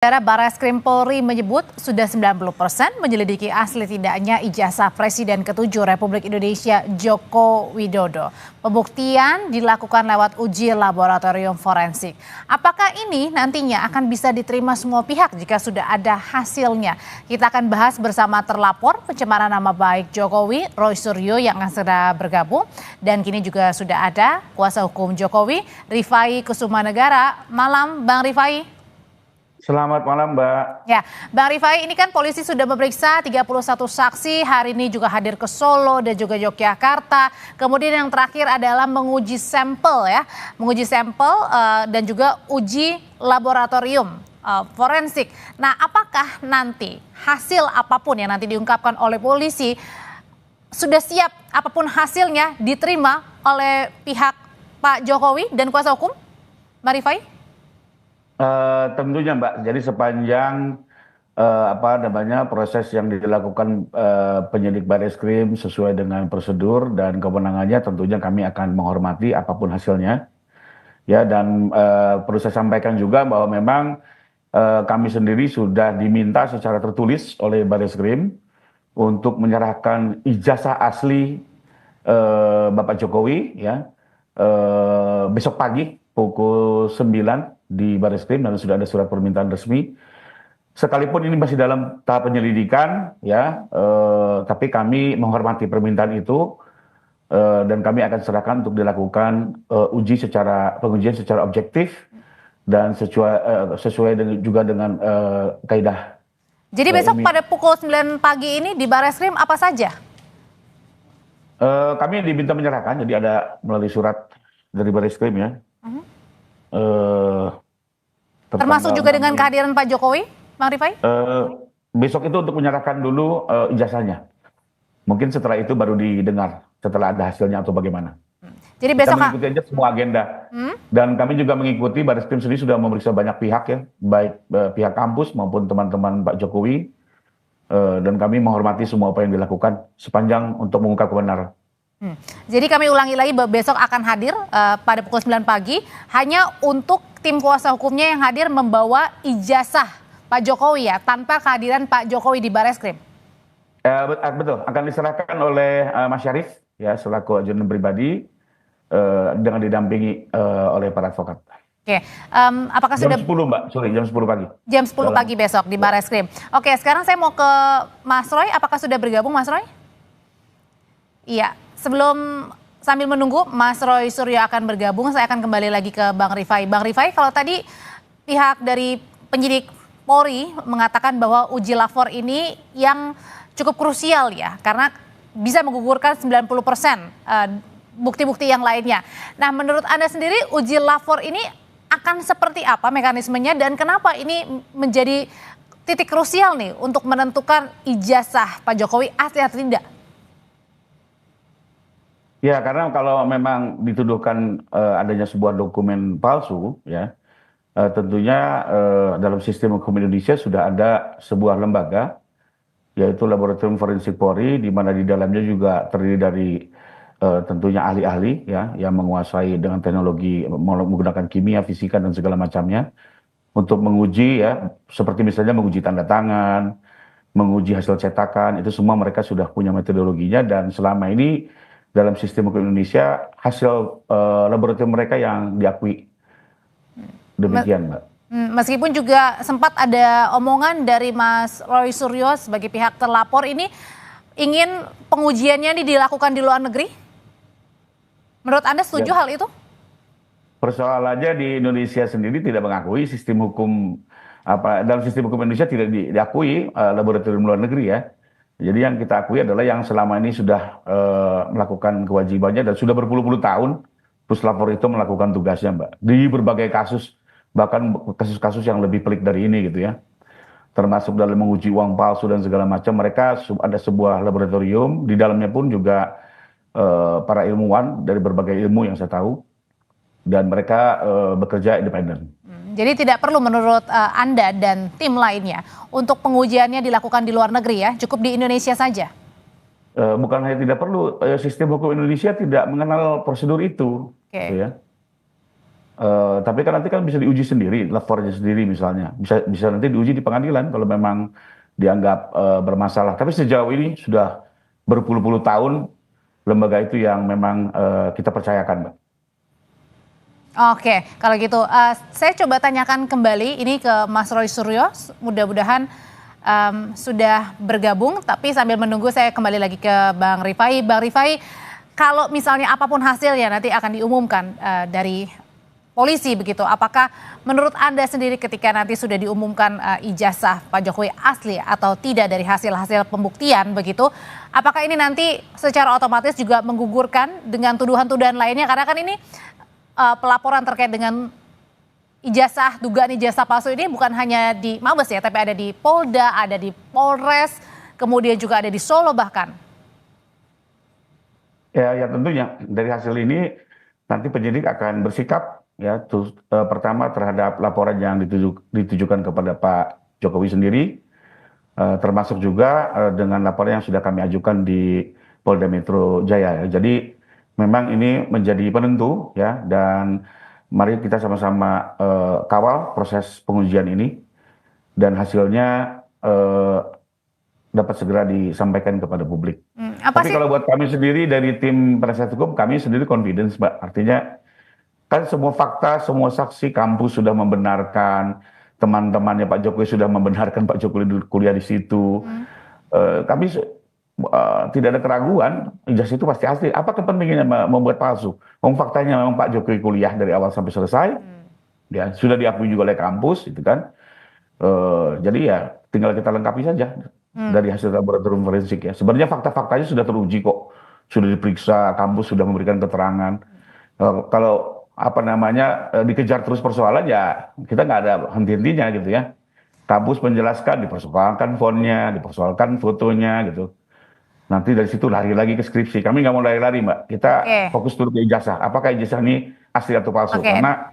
Saudara Barreskrim Polri menyebut sudah 90% menyelidiki asli tidaknya ijazah Presiden ke-7 Republik Indonesia Joko Widodo. Pembuktian dilakukan lewat uji laboratorium forensik. Apakah ini nantinya akan bisa diterima semua pihak jika sudah ada hasilnya? Kita akan bahas bersama terlapor pencemaran nama baik Jokowi, Roy Suryo yang akan segera bergabung. Dan kini juga sudah ada kuasa hukum Jokowi, Rifai Kusumanegara. Malam Bang Rifai. Selamat malam, Mbak. Ya, Bang Rifai, ini kan polisi sudah memeriksa 31 saksi, hari ini juga hadir ke Solo dan juga Yogyakarta. Kemudian yang terakhir adalah menguji sampel ya, dan juga uji laboratorium forensik. Nah, apakah nanti hasil apapun yang nanti diungkapkan oleh polisi sudah siap apapun hasilnya diterima oleh pihak Pak Jokowi dan kuasa hukum, Bang Rifai? Tentunya Mbak, jadi sepanjang proses yang dilakukan penyidik Barreskrim sesuai dengan prosedur dan kewenangannya, tentunya kami akan menghormati apapun hasilnya. Ya, dan perlu saya sampaikan juga bahwa memang kami sendiri sudah diminta secara tertulis oleh Barreskrim untuk menyerahkan ijazah asli Bapak Jokowi ya besok pagi pukul 9 di Barreskrim, dan sudah ada surat permintaan resmi. Sekalipun ini masih dalam tahap penyelidikan ya, tapi kami menghormati permintaan itu, dan kami akan serahkan untuk dilakukan pengujian secara objektif dan sesuai juga dengan kaidah. Jadi besok pada pukul 9 pagi ini di Barreskrim apa saja? Kami diminta menyerahkan, jadi ada melalui surat dari Barreskrim ya. Termasuk juga dengan kehadiran Pak Jokowi, Bang Rifai? Besok itu untuk menyerahkan dulu ijazahnya. Mungkin setelah itu baru didengar, setelah ada hasilnya atau bagaimana. Jadi besok kita mengikuti aja semua agenda. Dan kami juga mengikuti, Barreskrim sendiri sudah memeriksa banyak pihak ya, baik pihak kampus maupun teman-teman Pak Jokowi. Dan kami menghormati semua apa yang dilakukan sepanjang untuk mengungkap kebenaran. Jadi kami ulangi lagi, besok akan hadir pada pukul 9 pagi hanya untuk tim kuasa hukumnya yang hadir membawa ijazah Pak Jokowi ya, tanpa kehadiran Pak Jokowi di Barreskrim. Betul, akan diserahkan oleh Mas Syarif ya selaku ajudan pribadi dengan didampingi oleh para advokat. Oke, apakah jam sudah 10 Mbak, jam 10 pagi. Jam 10 pagi besok di Barreskrim. Oke, sekarang saya mau ke Mas Roy, apakah sudah bergabung Mas Roy? Iya, sambil menunggu Mas Roy Suryo akan bergabung, saya akan kembali lagi ke Bang Rifai. Bang Rifai, kalau tadi pihak dari penyidik Polri mengatakan bahwa uji lapor ini yang cukup krusial ya, karena bisa menggugurkan 90% bukti-bukti yang lainnya. Nah, menurut Anda sendiri uji lapor ini akan seperti apa mekanismenya dan kenapa ini menjadi titik krusial nih untuk menentukan ijazah Pak Jokowi asli atau tidak? Ya, karena kalau memang dituduhkan adanya sebuah dokumen palsu, ya tentunya dalam sistem hukum Indonesia sudah ada sebuah lembaga, yaitu Laboratorium Forensik Polri, di mana di dalamnya juga terdiri dari tentunya ahli-ahli, ya, yang menguasai dengan teknologi menggunakan kimia, fisika dan segala macamnya untuk menguji, ya, seperti misalnya menguji tanda tangan, menguji hasil cetakan, itu semua mereka sudah punya metodologinya, dan selama ini dalam sistem hukum Indonesia hasil laboratorium mereka yang diakui. Demikian, Mbak. Meskipun juga sempat ada omongan dari Mas Roy Suryo sebagai pihak terlapor ini ingin pengujiannya dilakukan di luar negeri. Menurut Anda setuju hal itu? Persoalannya di Indonesia sendiri tidak mengakui sistem hukum dalam sistem hukum Indonesia tidak diakui laboratorium luar negeri ya. Jadi yang kita akui adalah yang selama ini sudah melakukan kewajibannya dan sudah berpuluh-puluh tahun Puslapor itu melakukan tugasnya, Mbak. Di berbagai kasus, bahkan kasus-kasus yang lebih pelik dari ini gitu ya. Termasuk dalam menguji uang palsu dan segala macam, mereka ada sebuah laboratorium, di dalamnya pun juga para ilmuwan dari berbagai ilmu yang saya tahu, dan mereka bekerja independen. Jadi tidak perlu menurut Anda dan tim lainnya untuk pengujiannya dilakukan di luar negeri ya, cukup di Indonesia saja? Bukan hanya tidak perlu, sistem hukum Indonesia tidak mengenal prosedur itu. Okay. Gitu ya. Tapi kan nanti kan bisa diuji sendiri, lapornya sendiri misalnya. Bisa nanti diuji di pengadilan kalau memang dianggap bermasalah. Tapi sejauh ini sudah berpuluh-puluh tahun lembaga itu yang memang kita percayakan, Mbak. Oke, kalau gitu saya coba tanyakan kembali ini ke Mas Roy Suryo. Mudah-mudahan sudah bergabung, tapi sambil menunggu saya kembali lagi ke Bang Rifai. Bang Rifai, kalau misalnya apapun hasilnya nanti akan diumumkan dari polisi begitu, apakah menurut Anda sendiri ketika nanti sudah diumumkan ijazah Pak Jokowi asli atau tidak dari hasil-hasil pembuktian begitu, apakah ini nanti secara otomatis juga menggugurkan dengan tuduhan-tuduhan lainnya? Karena kan ini pelaporan terkait dengan dugaan ijazah palsu ini bukan hanya di Mabes ya, tapi ada di Polda, ada di Polres, kemudian juga ada di Solo bahkan. Ya tentunya dari hasil ini nanti penyidik akan bersikap ya, pertama terhadap laporan yang ditujukan kepada Pak Jokowi sendiri, termasuk juga dengan laporan yang sudah kami ajukan di Polda Metro Jaya. Ya. Jadi memang ini menjadi penentu ya, dan mari kita sama-sama kawal proses pengujian ini dan hasilnya dapat segera disampaikan kepada publik. Tapi kalau buat kami sendiri dari tim penasihat hukum, kami sendiri confidence, Mbak. Artinya kan semua fakta, semua saksi kampus sudah membenarkan, teman-temannya Pak Jokowi sudah membenarkan Pak Jokowi kuliah di situ. Kami tidak ada keraguan, ijazah itu pasti asli. Apa kepentingannya membuat palsu? Faktanya memang Pak Jokowi kuliah dari awal sampai selesai, ya sudah diakui juga oleh kampus, itu kan. Jadi ya tinggal kita lengkapi saja dari hasil laboratorium forensik ya. Sebenarnya fakta-faktanya sudah teruji kok, sudah diperiksa, kampus sudah memberikan keterangan. Kalau dikejar terus persoalan ya kita nggak ada henti-hentinya gitu ya. Kampus menjelaskan, dipersoalkan fontnya, dipersoalkan fotonya gitu. Nanti dari situ lari lagi ke skripsi. Kami nggak mau lari-lari, Mbak. Kita fokus dulu ke ijazah. Apakah ijazah ini asli atau palsu? Karena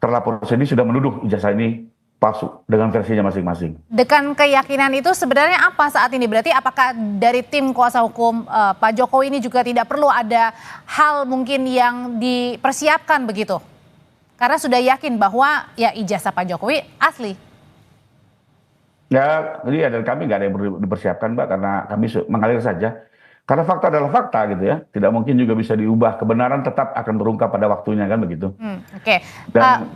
terlapor sendiri sudah menuduh ijazah ini palsu dengan versinya masing-masing. Dengan keyakinan itu sebenarnya apa saat ini? Berarti apakah dari tim kuasa hukum Pak Jokowi ini juga tidak perlu ada hal mungkin yang dipersiapkan begitu? Karena sudah yakin bahwa ya ijazah Pak Jokowi asli. Ya, jadi dari kami nggak ada yang perlu dipersiapkan, Mbak, karena kami mengalir saja. Karena fakta adalah fakta gitu ya, tidak mungkin juga bisa diubah. Kebenaran tetap akan terungkap pada waktunya kan begitu. Dan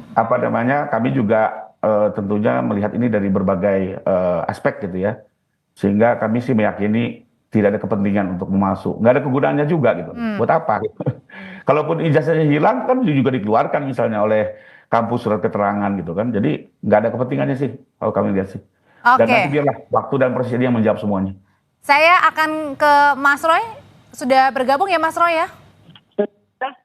kami juga tentunya melihat ini dari berbagai aspek gitu ya, sehingga kami sih meyakini tidak ada kepentingan untuk memalsu, nggak ada kegunaannya juga gitu. Buat apa? Gitu. Kalaupun ijazahnya hilang kan juga dikeluarkan misalnya oleh kampus surat keterangan gitu kan. Jadi nggak ada kepentingannya sih kalau kami lihat sih. Dan nanti biarlah waktu dan presiden yang menjawab semuanya. Saya akan ke Mas Roy. Sudah bergabung ya Mas Roy ya?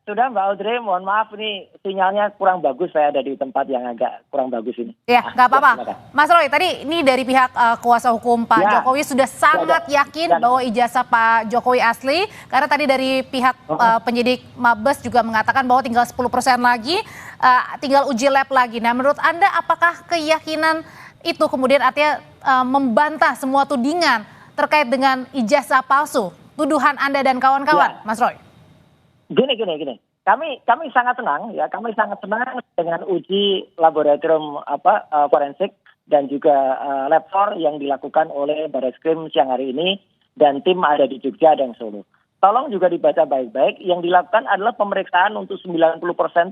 Sudah Mbak Audrey, mohon maaf nih sinyalnya kurang bagus, saya ada di tempat yang agak kurang bagus ini. Ya, nggak apa-apa. Mas Roy, tadi ini dari pihak kuasa hukum Pak Jokowi sudah sangat yakin bahwa ijazah Pak Jokowi asli, karena tadi dari pihak penyidik Mabes juga mengatakan bahwa tinggal 10% lagi, tinggal uji lab lagi. Nah, menurut Anda apakah keyakinan itu kemudian artinya membantah semua tudingan terkait dengan ijazah palsu, tuduhan Anda dan kawan-kawan, Mas Roy? Gini. Kami sangat senang ya, kami sangat senang dengan uji laboratorium forensik dan juga lab yang dilakukan oleh Barreskrim siang hari ini dan tim ada di Jogja dan Solo. Tolong juga dibaca baik-baik, yang dilakukan adalah pemeriksaan untuk 90%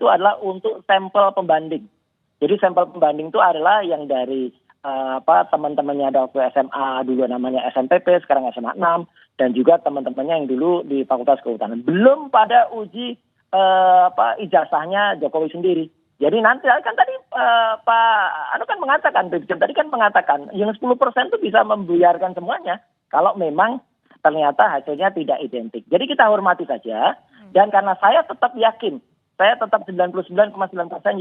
itu adalah untuk sampel pembanding. Jadi sampel pembanding itu adalah yang dari teman-temannya ada waktu SMA dulu namanya SNPP, sekarang SMA 6, dan juga teman-temannya yang dulu di Fakultas Kehutanan. Belum pada uji ijazahnya Jokowi sendiri. Jadi nanti kan tadi Pak mengatakan yang 10% itu bisa membuyarkan semuanya kalau memang ternyata hasilnya tidak identik. Jadi kita hormati saja, dan karena saya tetap 99,9%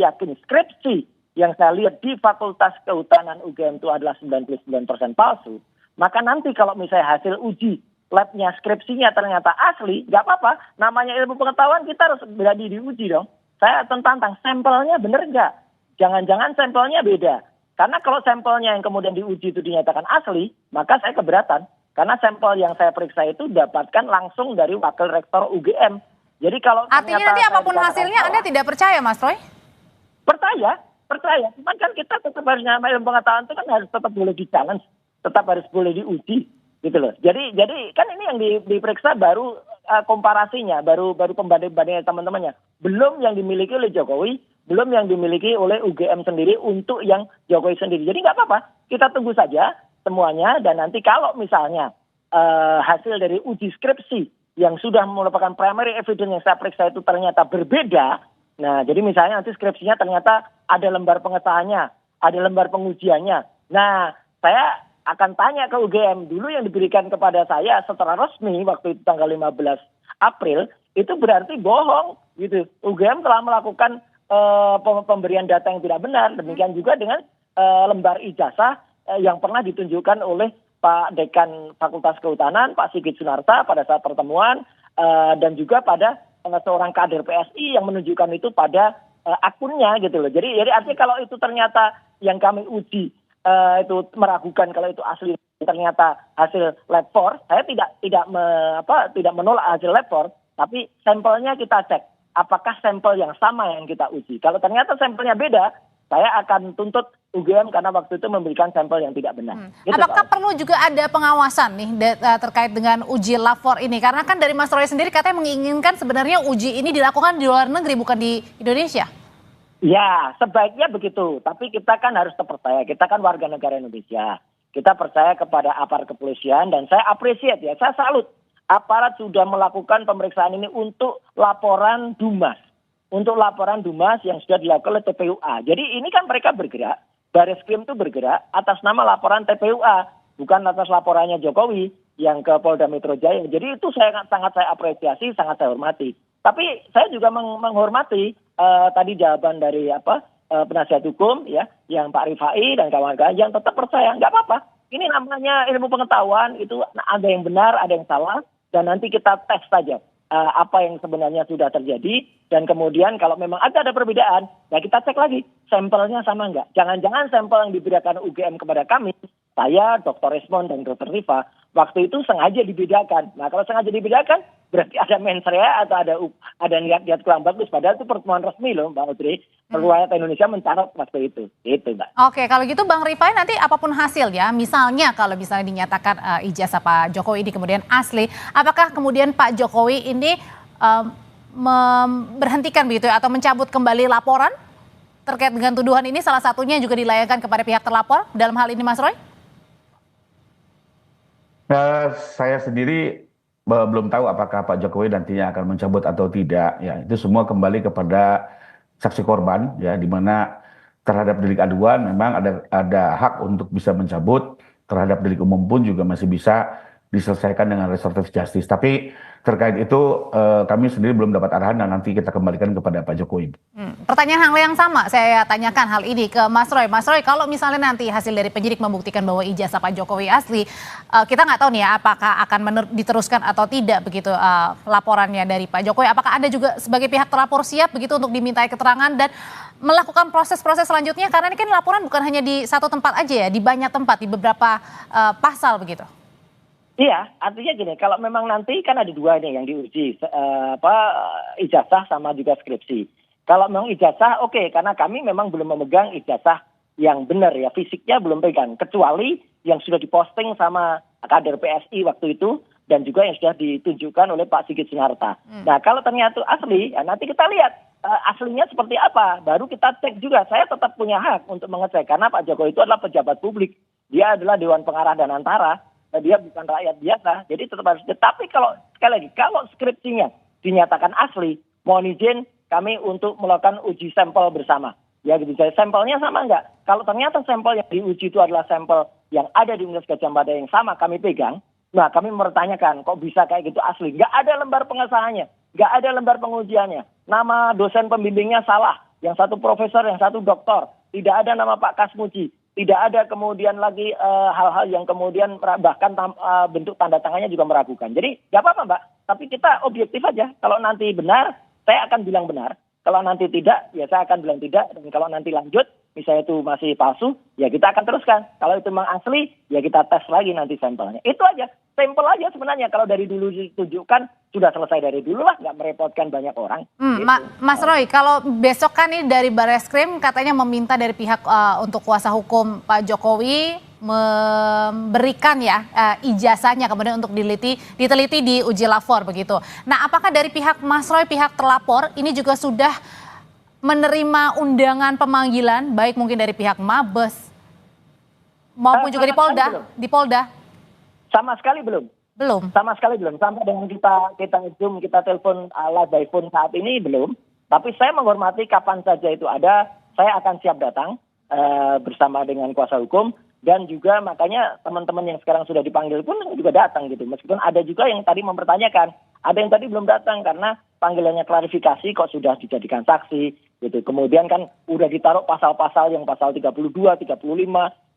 yakin skripsi yang saya lihat di Fakultas Kehutanan UGM itu adalah 99% palsu, maka nanti kalau misalnya hasil uji labnya, skripsinya ternyata asli, nggak apa-apa. Namanya ilmu pengetahuan, kita harus berani diuji dong. Saya tantang, sampelnya bener nggak? Jangan-jangan sampelnya beda. Karena kalau sampelnya yang kemudian diuji itu dinyatakan asli, maka saya keberatan. Karena sampel yang saya periksa itu dapatkan langsung dari Wakil Rektor UGM. Jadi kalau artinya nanti apapun hasilnya Anda tidak percaya, Mas Roy? Percaya, percaya. Cuman kan kita tetap harus nyamai ilmu pengetahuan itu kan harus tetap boleh di-challenge, tetap harus boleh diuji, gitu loh. Jadi kan ini yang diperiksa baru komparasinya, baru pembanding-bandingnya teman-temannya. Belum yang dimiliki oleh Jokowi, belum yang dimiliki oleh UGM sendiri untuk yang Jokowi sendiri. Jadi nggak apa-apa, kita tunggu saja semuanya dan nanti kalau misalnya hasil dari uji skripsi yang sudah merupakan primary evidence yang saya periksa itu ternyata berbeda. Nah, jadi misalnya nanti skripsinya ternyata ada lembar pengesahannya, ada lembar pengujiannya. Nah, saya akan tanya ke UGM, dulu yang diberikan kepada saya secara resmi waktu itu tanggal 15 April, itu berarti bohong gitu. UGM telah melakukan pemberian data yang tidak benar. Demikian juga dengan lembar ijazah yang pernah ditunjukkan oleh Pak Dekan Fakultas Kehutanan, Pak Sigit Sunarta pada saat pertemuan, dan juga pada seorang kader PSI yang menunjukkan itu pada akunnya gitu loh. Jadi artinya kalau itu ternyata yang kami uji itu meragukan kalau itu asli ternyata hasil lab 4, saya tidak menolak hasil lab 4, tapi sampelnya kita cek apakah sampel yang sama yang kita uji. Kalau ternyata sampelnya beda, saya akan tuntut UGM karena waktu itu memberikan sampel yang tidak benar. Gitu, Apakah perlu juga ada pengawasan nih terkait dengan uji lapor ini? Karena kan dari Mas Roy sendiri katanya menginginkan sebenarnya uji ini dilakukan di luar negeri bukan di Indonesia. Ya, sebaiknya begitu. Tapi kita kan harus percaya, kita kan warga negara Indonesia. Kita percaya kepada aparat kepolisian dan saya appreciate ya, saya salut. Aparat sudah melakukan pemeriksaan ini untuk laporan Dumas. Untuk laporan Dumas yang sudah dilakukan oleh TPUA. Jadi ini kan mereka bergerak, Bareskrim itu bergerak atas nama laporan TPUA, bukan atas laporannya Jokowi yang ke Polda Metro Jaya. Jadi itu sangat saya apresiasi, sangat saya hormati. Tapi saya juga menghormati tadi jawaban dari penasihat hukum ya, yang Pak Rifai dan kawan-kawan yang tetap percaya nggak apa-apa. Ini namanya ilmu pengetahuan, itu ada yang benar, ada yang salah, dan nanti kita tes saja apa yang sebenarnya sudah terjadi, dan kemudian kalau memang ada perbedaan, ya kita cek lagi sampelnya sama nggak. Jangan-jangan sampel yang diberikan UGM kepada kami, saya, Dr. Resmond dan Dr. Rifa, waktu itu sengaja dibedakan. Nah kalau sengaja dibedakan, berarti ada mens rea atau ada niat kurang bagus. Padahal itu pertemuan resmi loh Mbak Putri. Perwakilan Indonesia mencatat waktu itu. Itu Mbak. Oke, kalau gitu Bang Rifai nanti apapun hasil ya, misalnya kalau misalnya dinyatakan ijazah Pak Jokowi ini kemudian asli, apakah kemudian Pak Jokowi ini memberhentikan begitu ya, atau mencabut kembali laporan terkait dengan tuduhan ini, salah satunya juga dilayangkan kepada pihak terlapor dalam hal ini Mas Roy? Saya sendiri belum tahu apakah Pak Jokowi nantinya akan mencabut atau tidak. Ya, itu semua kembali kepada saksi korban, ya, di mana terhadap delik aduan memang ada hak untuk bisa mencabut, terhadap delik umum pun juga masih bisa diselesaikan dengan restoratif justice. Tapi terkait itu kami sendiri belum dapat arahan dan nanti kita kembalikan kepada Pak Jokowi. Pertanyaan hal yang sama saya tanyakan hal ini ke Mas Roy. Mas Roy, kalau misalnya nanti hasil dari penyidik membuktikan bahwa ijazah Pak Jokowi asli, kita nggak tahu nih ya apakah akan diteruskan atau tidak begitu laporannya dari Pak Jokowi. Apakah Anda juga sebagai pihak terlapor siap begitu untuk dimintai keterangan dan melakukan proses-proses selanjutnya? Karena ini kan laporan bukan hanya di satu tempat aja ya, di banyak tempat, di beberapa pasal begitu. Iya, artinya gini, kalau memang nanti kan ada dua nih yang diuji, ijazah sama juga skripsi. Kalau memang ijazah, oke, karena kami memang belum memegang ijazah yang benar ya, fisiknya belum pegang, kecuali yang sudah diposting sama kader PSI waktu itu, dan juga yang sudah ditunjukkan oleh Pak Sigit Sunarta. Nah, kalau ternyata asli, ya nanti kita lihat aslinya seperti apa, baru kita cek juga. Saya tetap punya hak untuk mengecek, karena Pak Jokowi itu adalah pejabat publik, dia adalah Dewan Pengarah dan Antara, dia bukan rakyat biasa, jadi tetap harus. Tapi kalau sekali lagi, kalau skripsinya dinyatakan asli, mohon izin kami untuk melakukan uji sampel bersama. Ya gitu, sampelnya sama enggak? Kalau ternyata sampel yang diuji itu adalah sampel yang ada di Universitas Gadjah Mada yang sama kami pegang, nah kami mempertanyakan kok bisa kayak gitu asli? Enggak ada lembar pengesahannya, enggak ada lembar pengujiannya. Nama dosen pembimbingnya salah, yang satu profesor, yang satu doktor. Tidak ada nama Pak Kasmuji. Tidak ada kemudian lagi hal-hal yang kemudian bahkan bentuk tanda tangannya juga meragukan. Jadi nggak apa-apa Mbak, tapi kita objektif aja. Kalau nanti benar, saya akan bilang benar. Kalau nanti tidak, ya saya akan bilang tidak. Dan kalau nanti lanjut, misalnya itu masih palsu, ya kita akan teruskan. Kalau itu memang asli, ya kita tes lagi nanti sampelnya. Itu aja, simple aja sebenarnya. Kalau dari dulu ditunjukkan, sudah selesai dari dulu lah, nggak merepotkan banyak orang. Gitu. Mas Roy, kalau besok kan ini dari Barreskrim katanya meminta dari pihak untuk kuasa hukum Pak Jokowi memberikan ya ijazahnya kemudian untuk diteliti di uji lapor begitu. Nah, apakah dari pihak Mas Roy, pihak terlapor ini juga sudah menerima undangan pemanggilan baik mungkin dari pihak Mabes maupun juga di Polda? Sama sekali belum. Belum. Sama sekali belum. Sampai dengan kita Zoom, kita telepon live by phone saat ini belum. Tapi saya menghormati kapan saja itu ada, saya akan siap datang bersama dengan kuasa hukum. Dan juga makanya teman-teman yang sekarang sudah dipanggil pun juga datang gitu. Meskipun ada juga yang tadi mempertanyakan, ada yang tadi belum datang karena panggilannya klarifikasi kok sudah dijadikan saksi gitu. Kemudian kan udah ditaruh pasal-pasal yang pasal 32, 35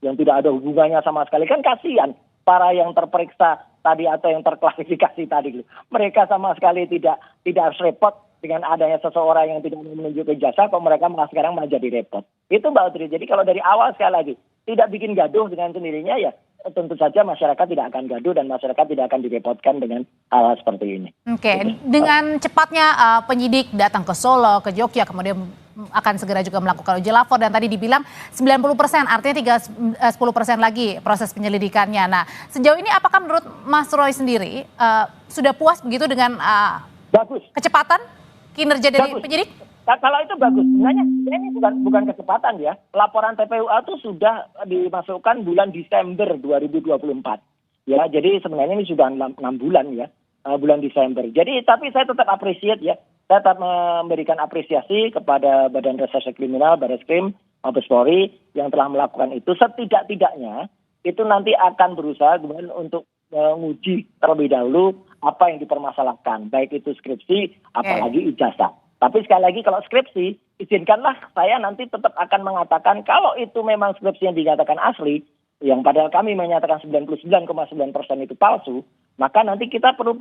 yang tidak ada hubungannya sama sekali, kan kasihan para yang terperiksa tadi atau yang terklarifikasi tadi gitu. Mereka sama sekali tidak harus repot dengan adanya seseorang yang tidak menunjukkan jasa, kok mereka malah sekarang malah jadi repot. Itu Mbak Audrey. Jadi kalau dari awal sekali lagi tidak bikin gaduh dengan sendirinya, ya tentu saja masyarakat tidak akan gaduh dan masyarakat tidak akan direpotkan dengan hal seperti ini. Oke, dengan cepatnya penyidik datang ke Solo, ke Jogja, kemudian akan segera juga melakukan uji lapor dan tadi dibilang 90%, artinya tinggal 10% lagi proses penyelidikannya. Nah, sejauh ini apakah menurut Mas Roy sendiri sudah puas begitu dengan bagus kecepatan kinerja dari penyidik? Kalau itu bagus. Sebenarnya ini bukan kecepatan ya. Laporan TPUA itu sudah dimasukkan bulan Desember 2024. Ya, jadi sebenarnya ini sudah 6 bulan ya. Bulan Desember. Jadi tapi saya tetap appreciate ya. Saya tetap memberikan apresiasi kepada Badan Reserse Kriminal, Barreskrim, Mabes Polri yang telah melakukan itu. Setidak-tidaknya itu nanti akan berusaha kemudian untuk menguji terlebih dahulu apa yang dipermasalahkan. Baik itu skripsi, apalagi ijazah. Tapi sekali lagi kalau skripsi, izinkanlah saya nanti tetap akan mengatakan kalau itu memang skripsi yang dinyatakan asli, yang padahal kami menyatakan 99,9% itu palsu, maka nanti kita perlu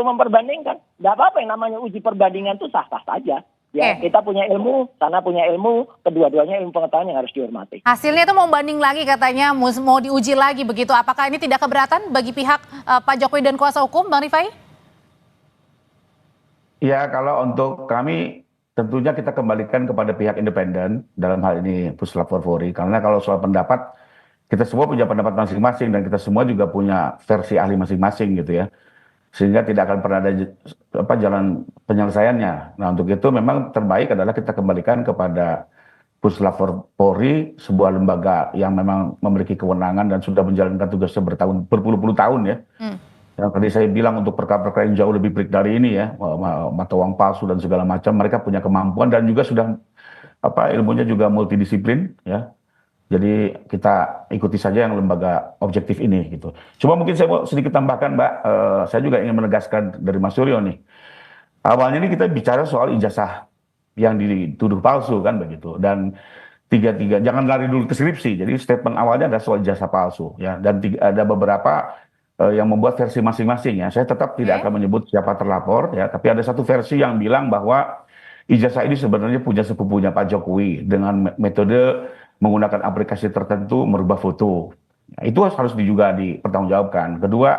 memperbandingkan. Tidak apa-apa yang namanya uji perbandingan itu sah-sah saja. Ya, kita punya ilmu, sana punya ilmu, kedua-duanya ilmu pengetahuan yang harus dihormati. Hasilnya itu mau banding lagi katanya, mau diuji lagi begitu. Apakah ini tidak keberatan bagi pihak Pak Jokowi dan kuasa hukum, Bang Rifai? Ya, kalau untuk kami tentunya kita kembalikan kepada pihak independen dalam hal ini Puslapor Polri. Karena kalau soal pendapat, kita semua punya pendapat masing-masing dan kita semua juga punya versi ahli masing-masing gitu ya. Sehingga tidak akan pernah ada jalan penyelesaiannya. Nah, untuk itu memang terbaik adalah kita kembalikan kepada Puslapor Polri, sebuah lembaga yang memang memiliki kewenangan dan sudah menjalankan tugasnya berpuluh-puluh tahun ya. Yang tadi saya bilang untuk perkara-perkara yang jauh lebih break dari ini ya, mata uang palsu dan segala macam, mereka punya kemampuan dan juga sudah ilmunya juga multidisiplin ya. Jadi kita ikuti saja yang lembaga objektif ini gitu. Cuma mungkin saya mau sedikit tambahkan Mbak, saya juga ingin menegaskan dari Mas Suryo nih. Awalnya ini kita bicara soal ijazah yang dituduh palsu kan begitu, dan jangan lari dulu ke skripsi. Jadi statement awalnya ada soal ijazah palsu ya, dan ada beberapa yang membuat versi masing-masing ya. Saya tetap tidak akan menyebut siapa terlapor ya, tapi ada satu versi yang bilang bahwa ijazah ini sebenarnya punya sepupunya Pak Jokowi dengan metode menggunakan aplikasi tertentu merubah foto. Nah, itu harus juga dipertanggungjawabkan. Kedua,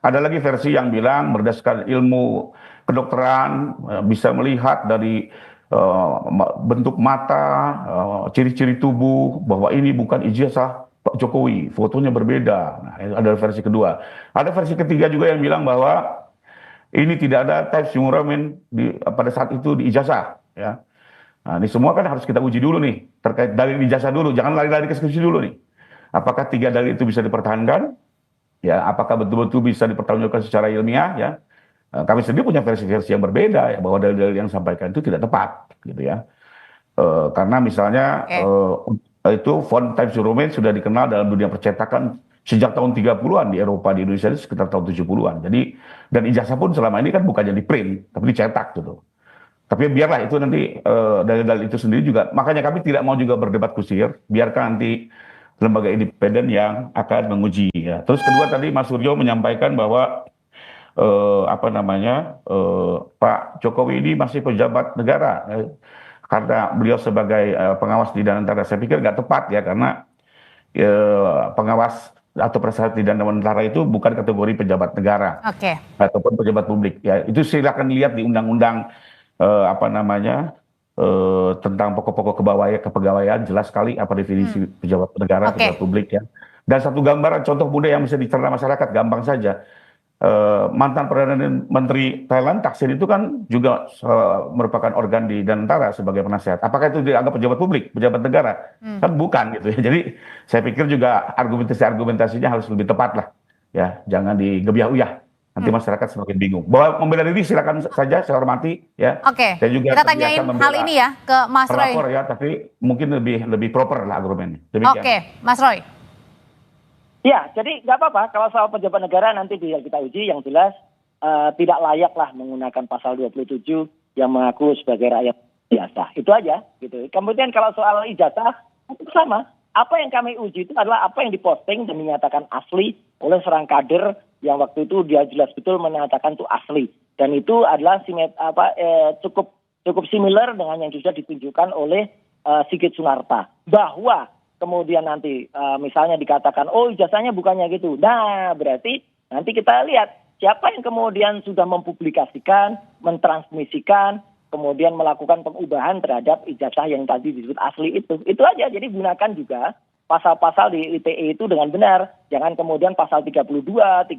ada lagi versi yang bilang berdasarkan ilmu kedokteran bisa melihat dari bentuk mata, ciri-ciri tubuh bahwa ini bukan ijazah Pak Jokowi, fotonya berbeda. Nah, ada versi kedua. Ada versi ketiga juga yang bilang bahwa ini tidak ada type sumuramen pada saat itu di ijazah. Ya. Nah, ini semua kan harus kita uji dulu nih, terkait dalil ijazah dulu. Jangan lari-lari ke skripsi dulu nih. Apakah 3 dalil itu bisa dipertahankan? Ya, apakah betul-betul bisa dipertanggungjawabkan secara ilmiah? Ya. Kami sendiri punya versi-versi yang berbeda, ya, bahwa dalil-dalil yang disampaikan itu tidak tepat, gitu ya. Karena misalnya itu font Times New Roman sudah dikenal dalam dunia percetakan sejak tahun 30-an di Eropa, di Indonesia itu sekitar tahun 70-an. Jadi dan ijazah pun selama ini kan bukannya di print tapi dicetak gitu. Tapi biarlah itu nanti dalil-dalil itu sendiri juga. Makanya kami tidak mau juga berdebat kusir, biarkan nanti lembaga independen yang akan menguji ya. Terus kedua tadi Mas Suryo menyampaikan bahwa Pak Jokowi ini masih pejabat negara. karena beliau sebagai pengawas di Danantara, saya pikir nggak tepat ya, karena pengawas atau penasehat di Danantara itu bukan kategori pejabat negara Oke. ataupun pejabat publik ya. Itu silakan lihat di undang-undang tentang pokok-pokok kepegawaian, jelas sekali apa definisi pejabat negara, Oke. pejabat publik ya. Dan satu gambaran contoh mudah yang bisa dicerna masyarakat gampang saja. Mantan Perdana Menteri Thailand Thaksin itu kan juga merupakan organ di Danantara sebagai penasehat. Apakah itu dianggap pejabat publik, pejabat negara? Kan bukan gitu ya. Jadi saya pikir juga argumentasinya harus lebih tepat lah. Ya, jangan digebiah-uyah. Nanti masyarakat semakin bingung. Bahwa membela diri silakan saja, saya hormati ya. Oke. Saya juga Kita tanyain hal ini ya ke Mas Roy. pelapor ya, tapi mungkin lebih proper lah argumennya. Demikian. Oke, Mas Roy. Ya, jadi nggak apa-apa kalau soal pejabat negara nanti kita uji, yang jelas tidak layak lah menggunakan pasal 27 yang mengaku sebagai rakyat biasa. Itu aja gitu. Kemudian kalau soal ijazah itu sama. Apa yang kami uji itu adalah apa yang diposting dan dinyatakan asli oleh seorang kader yang waktu itu dia jelas betul menyatakan itu asli. Dan itu adalah cukup similar dengan yang sudah ditunjukkan oleh Sigit Sunarta. Bahwa kemudian nanti misalnya dikatakan, oh ijazahnya bukannya gitu. Nah, berarti nanti kita lihat siapa yang kemudian sudah mempublikasikan, mentransmisikan, kemudian melakukan pengubahan terhadap ijazah yang tadi disebut asli itu. Itu aja, jadi gunakan juga pasal-pasal di ITE itu dengan benar. Jangan kemudian pasal 32, 35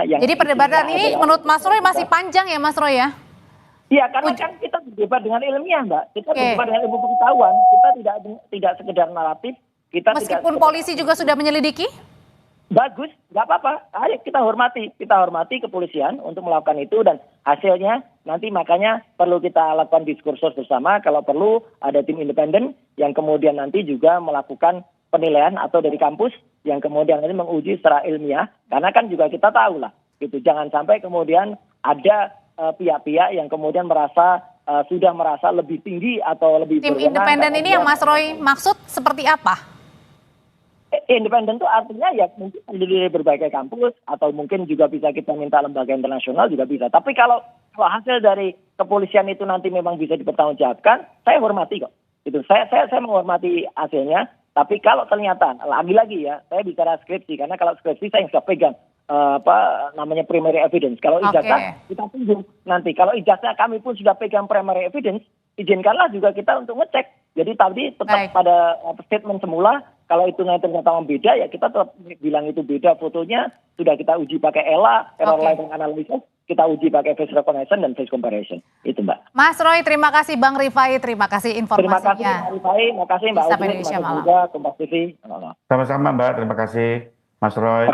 yang... Jadi perdebatan ini menurut Mas Roy masih panjang ya Mas Roy ya? Iya, karena kan kita berdebat dengan ilmiah, Mbak. Kita berdebat dengan ilmu pengetahuan. Kita tidak sekedar naratif. Meskipun polisi juga sudah menyelidiki? Bagus, nggak apa-apa. Ayo kita hormati kepolisian untuk melakukan itu, dan hasilnya nanti makanya perlu kita lakukan diskursus bersama. Kalau perlu ada tim independen yang kemudian nanti juga melakukan penilaian atau dari kampus yang kemudian nanti menguji secara ilmiah. Karena kan juga kita tahu lah, gitu. Jangan sampai kemudian ada pihak-pihak yang kemudian sudah merasa lebih tinggi atau lebih tim independen ini yang Mas Roy maksud seperti apa? Independen itu artinya ya mungkin dari berbagai kampus atau mungkin juga bisa kita minta lembaga internasional juga bisa. Tapi kalau hasil dari kepolisian itu nanti memang bisa dipertanggungjawabkan, saya hormati kok. Gitu. Saya menghormati hasilnya. Tapi kalau ternyata lagi-lagi ya, saya bicara skripsi, karena kalau skripsi saya nggak pegang primary evidence. Kalau ijazah kita tunggu nanti. Kalau ijazah kami pun sudah pegang primary evidence, izinkanlah juga kita untuk ngecek. Jadi tadi tetap pada statement semula, kalau itu ternyata beda, ya kita tetap bilang itu beda fotonya. Sudah kita uji pakai ELA, error line analysis, kita uji pakai face recognition dan face comparison. Itu Mbak. Mas Roy, terima kasih Bang Rifai, terima kasih informasinya. Terima kasih Mbak Rifai, terima kasih Mbak Udin, terima kasih juga Kompas TV. Sama-sama Mbak, terima kasih Mas Roy.